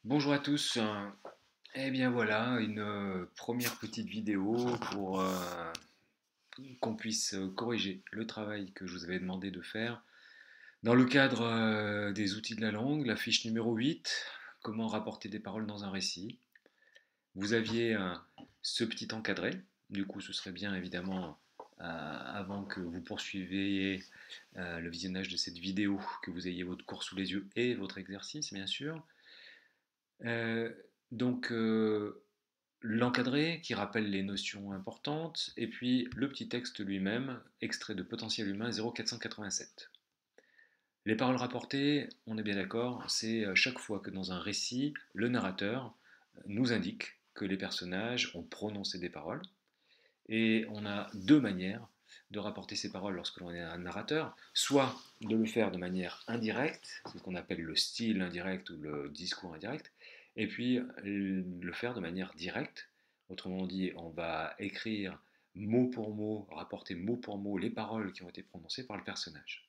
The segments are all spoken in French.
Bonjour à tous. Eh bien voilà, une première petite vidéo pour qu'on puisse corriger le travail que je vous avais demandé de faire dans le cadre des outils de la langue, la fiche numéro 8, comment rapporter des paroles dans un récit. Vous aviez ce petit encadré, du coup ce serait bien évidemment avant que vous poursuiviez le visionnage de cette vidéo, que vous ayez votre cours sous les yeux et votre exercice bien sûr. Euh, donc, l'encadré qui rappelle les notions importantes, et puis le petit texte lui-même, extrait de Potentiel humain 0487. Les paroles rapportées, on est bien d'accord, c'est chaque fois que dans un récit, le narrateur nous indique que les personnages ont prononcé des paroles, et on a deux manières de rapporter ces paroles lorsque l'on est un narrateur, soit de le faire de manière indirecte, c'est ce qu'on appelle le style indirect ou le discours indirect, et puis le faire de manière directe. Autrement dit, on va écrire mot pour mot, rapporter mot pour mot les paroles qui ont été prononcées par le personnage.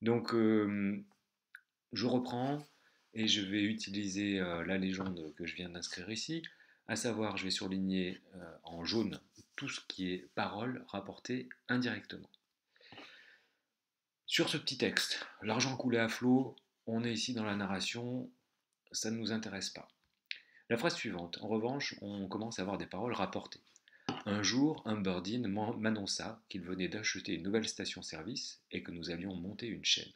Donc, je reprends et je vais utiliser la légende que je viens d'inscrire ici, à savoir, je vais surligner en jaune tout ce qui est paroles rapportées indirectement. Sur ce petit texte, l'argent coulé à flot, on est ici dans la narration, ça ne nous intéresse pas. La phrase suivante, en revanche, on commence à avoir des paroles rapportées. Un jour, un Birdine m'annonça qu'il venait d'acheter une nouvelle station-service et que nous allions monter une chaîne.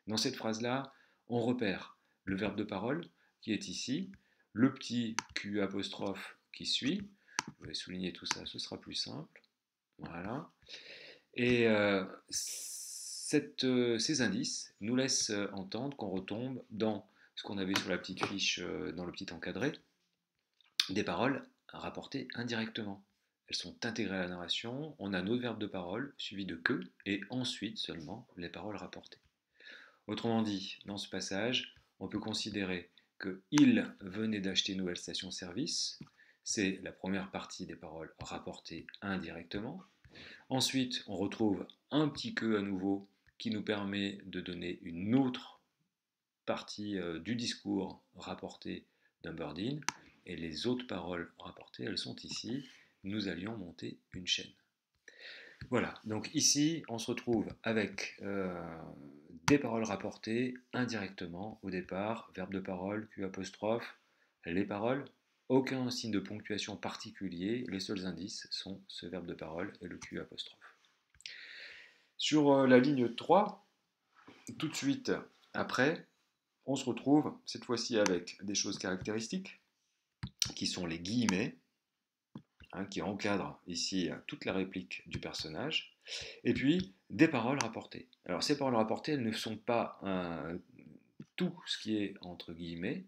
Dans cette phrase-là, on repère le verbe de parole qui est ici, le petit Q apostrophe qui suit. Je vais souligner tout ça, ce sera plus simple. Voilà. Et ces indices nous laissent entendre qu'on retombe dans ce qu'on avait sur la petite fiche, dans le petit encadré, des paroles rapportées indirectement. Elles sont intégrées à la narration, on a notre verbe de parole suivi de que, et ensuite seulement les paroles rapportées. Autrement dit, dans ce passage, on peut considérer que il venait d'acheter une nouvelle station-service, c'est la première partie des paroles rapportées indirectement. Ensuite, on retrouve un petit que à nouveau qui nous permet de donner une autre partie du discours rapporté d'un Birdine. Et les autres paroles rapportées, elles sont ici. Nous allions monter une chaîne. Voilà, donc ici, on se retrouve avec des paroles rapportées indirectement au départ, verbe de parole, Q apostrophe, les paroles, aucun signe de ponctuation particulier, les seuls indices sont ce verbe de parole et le Q apostrophe. Sur la ligne 3, tout de suite après, on se retrouve cette fois-ci avec des choses caractéristiques, qui sont les guillemets, qui encadrent ici toute la réplique du personnage, et puis des paroles rapportées. Alors ces paroles rapportées, elles ne sont pas tout ce qui est entre guillemets.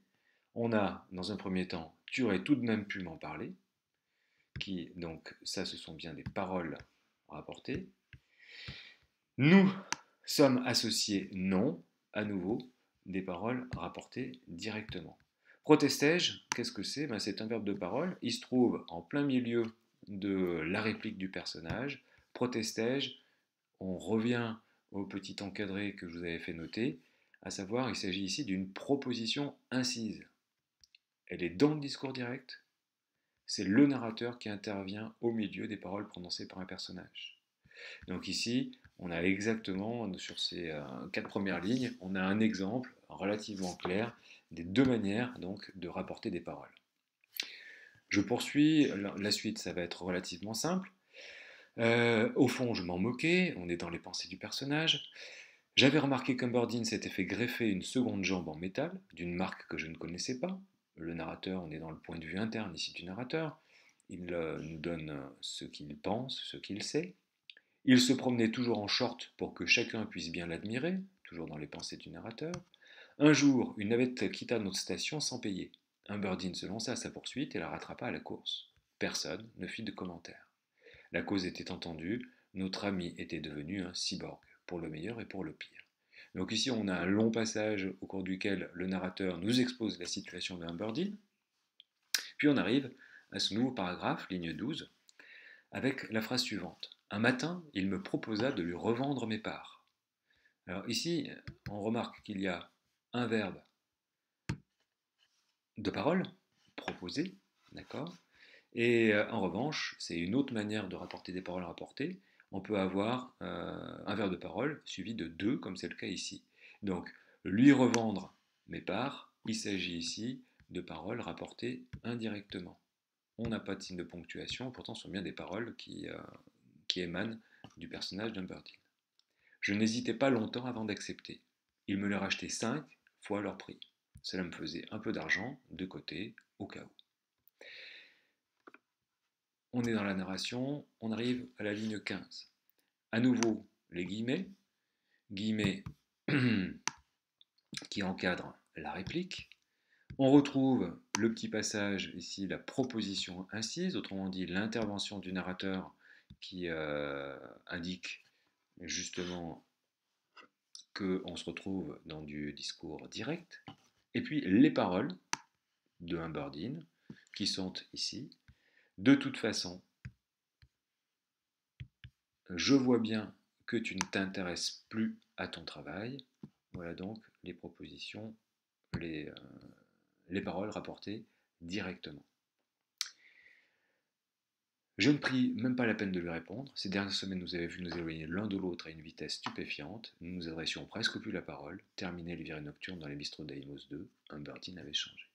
On a, dans un premier temps, tu aurais tout de même pu m'en parler, qui, donc, ça, ce sont bien des paroles rapportées. Nous sommes associés non, à nouveau, des paroles rapportées directement. Protestais-je, qu'est-ce que c'est? C'est un verbe de parole. Il se trouve en plein milieu de la réplique du personnage. Protestais-je, on revient au petit encadré que je vous avais fait noter, à savoir, il s'agit ici d'une proposition incise. Elle est dans le discours direct, c'est le narrateur qui intervient au milieu des paroles prononcées par un personnage. Donc ici, on a exactement, sur ces quatre premières lignes, on a un exemple relativement clair des deux manières donc de rapporter des paroles. Je poursuis, la suite ça va être relativement simple. Au fond, je m'en moquais, on est dans les pensées du personnage. J'avais remarqué qu'Humberdine s'était fait greffer une seconde jambe en métal, d'une marque que je ne connaissais pas. Le narrateur, on est dans le point de vue interne ici du narrateur. Il nous donne ce qu'il pense, ce qu'il sait. Il se promenait toujours en short pour que chacun puisse bien l'admirer, toujours dans les pensées du narrateur. Un jour, une navette quitta notre station sans payer. Humberdine se lança à sa poursuite et la rattrapa à la course. Personne ne fit de commentaire. La cause était entendue, notre ami était devenu un cyborg, pour le meilleur et pour le pire. Donc ici, on a un long passage au cours duquel le narrateur nous expose la situation de Humberdine. Puis on arrive à ce nouveau paragraphe, ligne 12, avec la phrase suivante. Un matin, il me proposa de lui revendre mes parts. Alors ici, on remarque qu'il y a un verbe de parole proposées, d'accord? Et en revanche, c'est une autre manière de rapporter des paroles rapportées. On peut avoir un vers de parole suivi de deux, comme c'est le cas ici. Donc, lui revendre mes parts, il s'agit ici de paroles rapportées indirectement. On n'a pas de signe de ponctuation, pourtant ce sont bien des paroles qui émanent du personnage d'Humberdine. Je n'hésitais pas longtemps avant d'accepter. Il me les rachetait 5 fois leur prix. Cela me faisait un peu d'argent de côté au cas où. On est dans la narration, on arrive à la ligne 15. À nouveau, les guillemets, guillemets qui encadrent la réplique. On retrouve le petit passage ici, la proposition incise, autrement dit l'intervention du narrateur qui indique justement qu'on se retrouve dans du discours direct. Et puis les paroles de Humberdine qui sont ici. De toute façon, je vois bien que tu ne t'intéresses plus à ton travail. Voilà donc les propositions, les, euh, les paroles rapportées directement. Je ne pris même pas la peine de lui répondre. Ces dernières semaines nous avaient vu nous éloigner l'un de l'autre à une vitesse stupéfiante. Nous nous adressions presque plus la parole. Terminé les virées nocturnes dans les bistrots d'Aimos 2, Humberdine avait changé.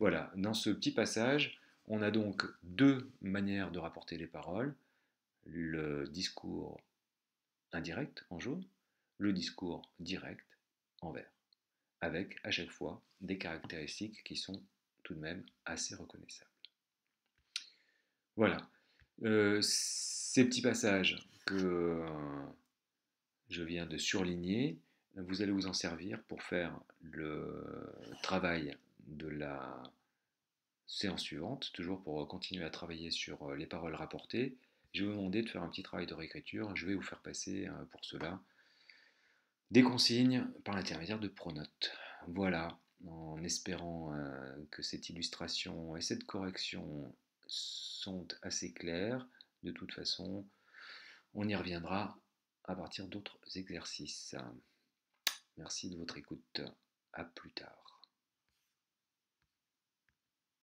Voilà, dans ce petit passage, on a donc deux manières de rapporter les paroles. Le discours indirect en jaune, le discours direct en vert, avec à chaque fois des caractéristiques qui sont tout de même assez reconnaissables. Voilà, ces petits passages que je viens de surligner, vous allez vous en servir pour faire le travail de la séance suivante, toujours pour continuer à travailler sur les paroles rapportées. Je vais vous demander de faire un petit travail de réécriture. Je vais vous faire passer pour cela des consignes par l'intermédiaire de Pronote. Voilà, en espérant que cette illustration et cette correction sont assez claires. De toute façon, on y reviendra à partir d'autres exercices. Merci de votre écoute. À plus tard.